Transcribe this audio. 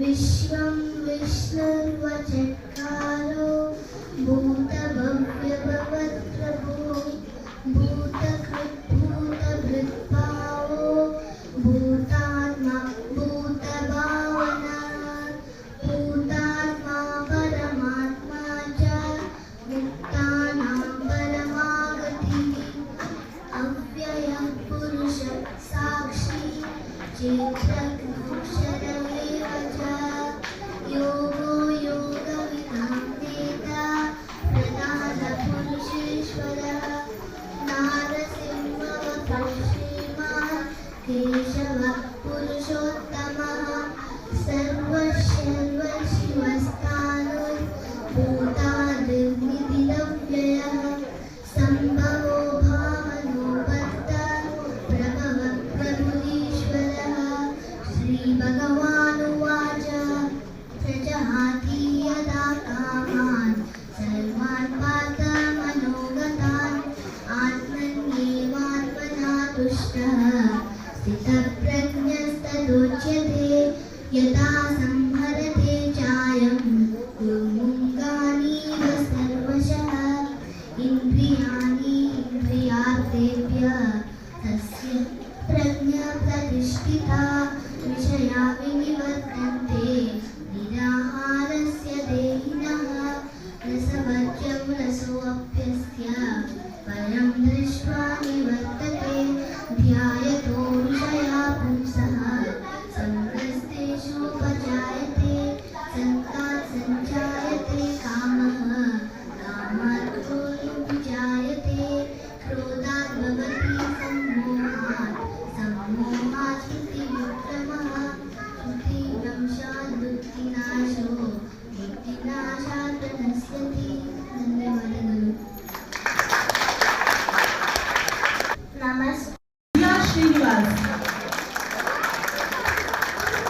विश्वं विष्णुर्वचत्कारो भूतभव्यभवत्प्रभो भूतकृद्भूतभृद्भावो भूतात्मा भूतभावना भूतात्मा परमात्मा च मुक्तानां परमागतिः अव्ययः पुरुषः साक्षी चेत्रघोषरमेव च योगो योगविदां वेदा प्रधानपुरुषेश्वरः नारसिंहवपुः श्रीमान् केशवः पुरुषोत्तमः सर्वशर्वशिवस्थानो भूतादिर्निधिरव्ययः सम्भवो भावनो भर्ता प्रभवः प्रभुरीश्वरः श्रीभगवानुवाच प्रजहाति यदा कामान् सर्वान् पार्थ मनोगतान् आत्मन्येवात्मना तुष्टः स्थितप्रज्ञस्तदुच्यते यदा संहरते चायं कुर्मुङ्गानीव सर्वशः इन्द्रियाणि इन्द्रियार्थेभ्यः तस्य प्रज्ञा प्रतिष्ठिता विषया विनिवर्तन्ते निराहारस्य देहिनः रसवर्ज्यं रसोऽप्यस्य परं दृष्ट्वा निवर्तते ध्यायतो विषया पुंसः सङ्गस्तेषोपजायते सङ्गात् सञ्जायते कामः कामात् क्रोधोऽभिजायते क्रोधात् भवति